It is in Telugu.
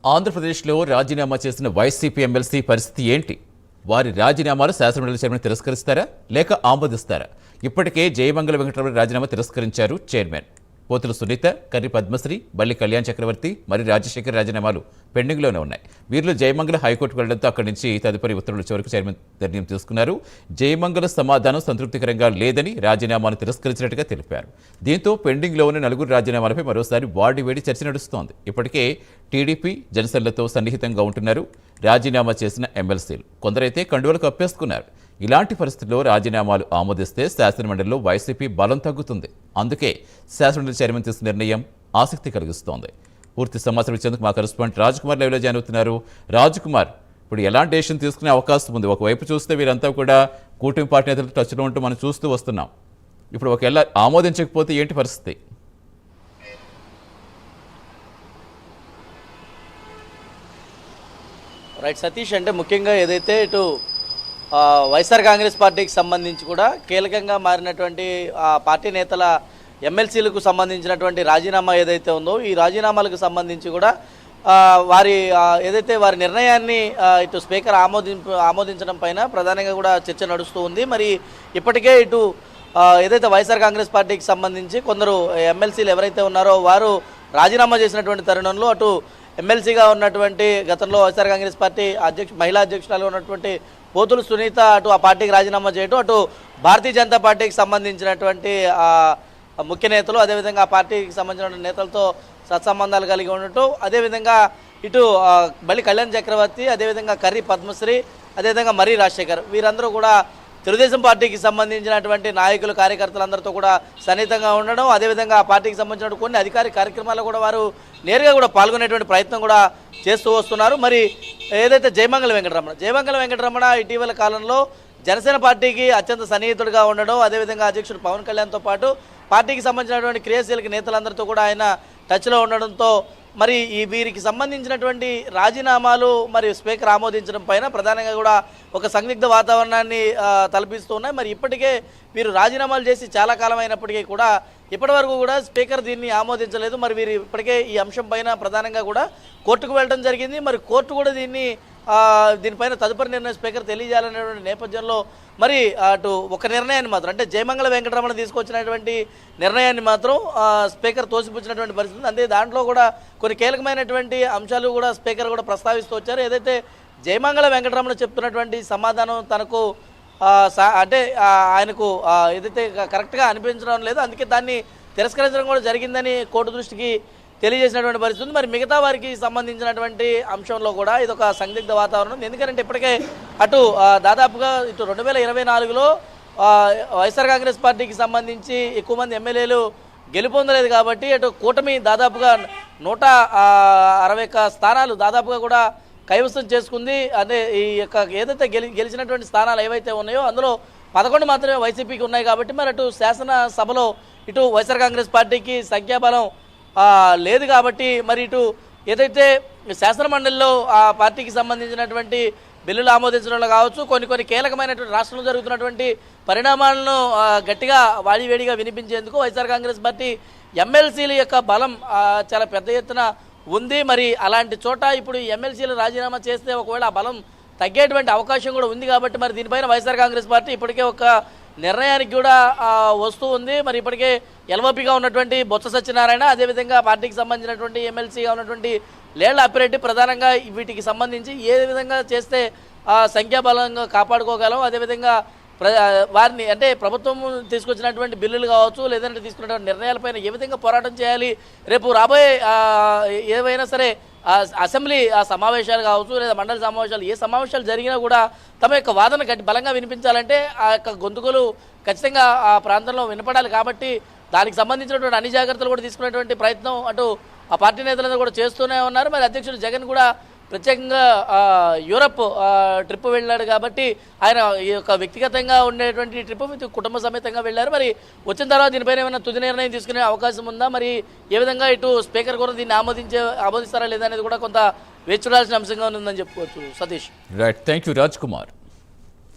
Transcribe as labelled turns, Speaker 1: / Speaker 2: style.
Speaker 1: ఆంధ్రప్రదేశ్లో రాజీనామా చేసిన వైసీపీ ఎమ్మెల్సీ పరిస్థితి ఏంటి? వారి రాజీనామాలు శాసనమండలి చైర్మన్ తిరస్కరిస్తారా లేక ఆమోదిస్తారా? ఇప్పటికే జయమంగళ వెంకటరమణ రాజీనామా తిరస్కరించారు చైర్మన్. పోతుల సునీత, కర్రి పద్మశ్రీ, బల్లి కళ్యాణ్ చక్రవర్తి, మరి రాజశేఖర్ రాజీనామాలు పెండింగ్లోనే ఉన్నాయి. వీరిలో జయమంగళ హైకోర్టుకు వెళ్లడంతో అక్కడి నుంచి తదుపరి ఉత్తర్వుల చివరకు చైర్మన్ నిర్ణయం తీసుకున్నారు. జయమంగళ సమాధానం సంతృప్తికరంగా లేదని రాజీనామాను తిరస్కరించినట్టుగా తెలిపారు. దీంతో పెండింగ్లో ఉన్న నలుగురు రాజీనామాలపై మరోసారి వాడివేడి చర్చ నడుస్తోంది. ఇప్పటికే టీడీపీ, జనసేనలతో సన్నిహితంగా ఉంటున్నారు రాజీనామా చేసిన ఎమ్మెల్సీలు. కొందరైతే కండువలకు అప్పేసుకున్నారు. ఇలాంటి పరిస్థితుల్లో రాజీనామాలు ఆమోదిస్తే శాసనమండలిలో వైసీపీ బలం తగ్గుతుంది. అందుకే శాసనమండలి చైర్మన్ తీసుకున్న నిర్ణయం ఆసక్తి కలిగిస్తోంది. పూర్తి సమాచారం ఇచ్చేందుకు మా కరెస్పాండెంట్ రాజ్కుమార్ లైవ్లో జాయిన్ అవుతున్నారు. రాజ్కుమార్, ఇప్పుడు ఎలాంటి డెసిషన్ తీసుకునే అవకాశం ఉంది? ఒకవైపు చూస్తే వీరంతా కూడా కూటమి పార్టీ నేతలతో టచ్లో ఉంటూ మనం చూస్తూ వస్తున్నాం. ఇప్పుడు ఒకవేళ ఆమోదించకపోతే ఏంటి పరిస్థితి?
Speaker 2: రైట్ సతీష్, అంటే ముఖ్యంగా ఏదైతే ఇటు వైఎస్ఆర్ కాంగ్రెస్ పార్టీకి సంబంధించి కూడా కీలకంగా మారినటువంటి పార్టీ నేతల ఎమ్మెల్సీలకు సంబంధించినటువంటి రాజీనామా ఏదైతే ఉందో ఈ రాజీనామాలకు సంబంధించి కూడా వారి ఏదైతే వారి నిర్ణయాన్ని ఇటు స్పీకర్ ఆమోదించడం పైన ప్రధానంగా కూడా చర్చ నడుస్తూ ఉంది. మరి ఇప్పటికే ఇటు ఏదైతే వైఎస్ఆర్ కాంగ్రెస్ పార్టీకి సంబంధించి కొందరు ఎమ్మెల్సీలు ఎవరైతే ఉన్నారో వారు రాజీనామా చేసినటువంటి తరుణంలో అటు ఎమ్మెల్సీగా ఉన్నటువంటి గతంలో వైఎస్ఆర్ కాంగ్రెస్ పార్టీ మహిళా అధ్యక్షురాలుగా ఉన్నటువంటి పోతుల సునీత అటు ఆ పార్టీకి రాజీనామా చేయడం, అటు భారతీయ జనతా పార్టీకి సంబంధించినటువంటి ముఖ్య నేతలు అదేవిధంగా ఆ పార్టీకి సంబంధించిన నేతలతో సత్సంబంధాలు కలిగి ఉండటం, అదేవిధంగా ఇటు బల్లి కళ్యాణ్ చక్రవర్తి, అదేవిధంగా కర్రి పద్మశ్రీ, అదేవిధంగా మర్రి రాజశేఖర్ వీరందరూ కూడా తెలుగుదేశం పార్టీకి సంబంధించినటువంటి నాయకులు, కార్యకర్తలందరితో కూడా సన్నిహితంగా ఉండడం, అదేవిధంగా ఆ పార్టీకి సంబంధించిన కొన్ని అధికారిక కార్యక్రమాల్లో కూడా వారు నేరుగా కూడా పాల్గొనేటువంటి ప్రయత్నం కూడా చేస్తూ వస్తున్నారు. మరి ఏదైతే జయమంగళ వెంకటరమణ ఇటీవల కాలంలో జనసేన పార్టీకి అత్యంత సన్నిహితుడిగా ఉండడం, అదేవిధంగా అధ్యక్షుడు పవన్ కళ్యాణ్తో పాటు పార్టీకి సంబంధించినటువంటి క్రియాశీలక నేతలందరితో కూడా ఆయన టచ్లో ఉండడంతో మరి వీరికి సంబంధించినటువంటి రాజీనామాలు మరి స్పీకర్ ఆమోదించడం పైన ప్రధానంగా కూడా ఒక సందిగ్ధ వాతావరణాన్ని తలపిస్తూ ఉన్నాయి. మరి ఇప్పటికే వీరు రాజీనామాలు చేసి చాలా కాలం అయినప్పటికీ కూడా ఇప్పటివరకు కూడా స్పీకర్ దీన్ని ఆమోదించలేదు. మరి వీరు ఇప్పటికే ఈ అంశం పైన ప్రధానంగా కూడా కోర్టుకు వెళ్ళడం జరిగింది. మరి కోర్టు కూడా దీనిపైన తదుపరి నిర్ణయం స్పీకర్ తెలియజేయాలనేటువంటి నేపథ్యంలో మరి అటు ఒక నిర్ణయాన్ని మాత్రం అంటే జయమంగళ వెంకటరమణ తీసుకొచ్చినటువంటి నిర్ణయాన్ని మాత్రం స్పీకర్ తోసిపుచ్చినటువంటి పరిస్థితి. అంతే దాంట్లో కూడా కొన్ని కీలకమైనటువంటి అంశాలు కూడా స్పీకర్ కూడా ప్రస్తావిస్తూ వచ్చారు. ఏదైతే జయమంగళ వెంకటరమణ చెప్తున్నటువంటి సమాధానం తనకు అంటే ఆయనకు ఏదైతే కరెక్ట్గా అనిపించడం లేదు, అందుకే దాన్ని తిరస్కరించడం కూడా జరిగిందని కోర్టు దృష్టికి తెలియజేసినటువంటి పరిస్థితి ఉంది. మరి మిగతా వారికి సంబంధించినటువంటి అంశంలో కూడా ఇదొక సందిగ్ధ వాతావరణం. ఎందుకంటే ఇప్పటికే అటు దాదాపుగా ఇటు 2024లో వైఎస్ఆర్ కాంగ్రెస్ పార్టీకి సంబంధించి ఎక్కువ మంది ఎమ్మెల్యేలు గెలుపొందలేదు కాబట్టి అటు కూటమి దాదాపుగా 161 స్థానాలు దాదాపుగా కూడా కైవసం చేసుకుంది. అంటే ఈ యొక్క ఏదైతే గెలిచినటువంటి స్థానాలు ఏవైతే ఉన్నాయో అందులో 11 మాత్రమే వైసీపీకి ఉన్నాయి కాబట్టి మరి అటు శాసనసభలో ఇటు వైఎస్ఆర్ కాంగ్రెస్ పార్టీకి సంఖ్యాబలం లేదు కాబట్టి మరి ఇటు ఏదైతే శాసనమండలిలో ఆ పార్టీకి సంబంధించినటువంటి బిల్లులు ఆమోదించడంలో కావచ్చు, కొన్ని కీలకమైనటువంటి రాష్ట్రంలో జరుగుతున్నటువంటి పరిణామాలను గట్టిగా వాడివేడిగా వినిపించేందుకు వైఎస్ఆర్ కాంగ్రెస్ పార్టీ ఎమ్మెల్సీల యొక్క బలం చాలా పెద్ద ఎత్తున ఉంది. మరి అలాంటి చోట ఇప్పుడు ఎమ్మెల్సీలు రాజీనామా చేస్తే ఒకవేళ ఆ బలం తగ్గేటువంటి అవకాశం కూడా ఉంది కాబట్టి మరి దీనిపైన వైఎస్ఆర్ కాంగ్రెస్ పార్టీ ఇప్పటికే ఒక నిర్ణయానికి కూడా వస్తూ ఉంది. మరి ఇప్పటికే ఎల్ఓపిగా ఉన్నటువంటి బొత్స సత్యనారాయణ, అదేవిధంగా పార్టీకి సంబంధించినటువంటి ఎమ్మెల్సీగా ఉన్నటువంటి లేళ్ల అప్పిరెడ్డి ప్రధానంగా వీటికి సంబంధించి ఏ విధంగా చేస్తే సంఖ్యాబలంగా కాపాడుకోగలం, అదేవిధంగా వారిని అంటే ప్రభుత్వం తీసుకొచ్చినటువంటి బిల్లులు కావచ్చు లేదంటే తీసుకున్నటువంటి నిర్ణయాలపైన ఏ విధంగా పోరాటం చేయాలి, రేపు రాబోయే ఏవైనా సరే అసెంబ్లీ సమావేశాలు కావచ్చు లేదా మండలి సమావేశాలు ఏ సమావేశాలు జరిగినా కూడా తమ యొక్క వాదన బలంగా వినిపించాలంటే ఆ యొక్క గొంతుకలు ఖచ్చితంగా ఆ ప్రాంతంలో వినపడాలి. కాబట్టి దానికి సంబంధించినటువంటి అన్ని జాగ్రత్తలు కూడా తీసుకునేటువంటి ప్రయత్నం అటు ఆ పార్టీ నేతలందరూ కూడా చేస్తూనే ఉన్నారు. మరి అధ్యక్షుడు జగన్ కూడా ప్రత్యేకంగా యూరప్ ట్రిప్ వెళ్ళాడు కాబట్టి ఆయన ఈ యొక్క వ్యక్తిగతంగా ఉండేటువంటి ట్రిప్ విత్ కుటుంబ సమేతంగా వెళ్ళారు. మరి వచ్చిన తర్వాత దీనిపైన ఏమైనా తుది నిర్ణయం తీసుకునే అవకాశం ఉందా, మరి ఏ విధంగా ఇటు స్పీకర్ కూడా దీన్ని ఆమోదిస్తారా లేదా అనేది కూడా కొంత వేచి చూడాల్సిన అంశంగా ఉందని చెప్పుకోవచ్చు. Satish.
Speaker 1: Right, thank you Raj Kumar.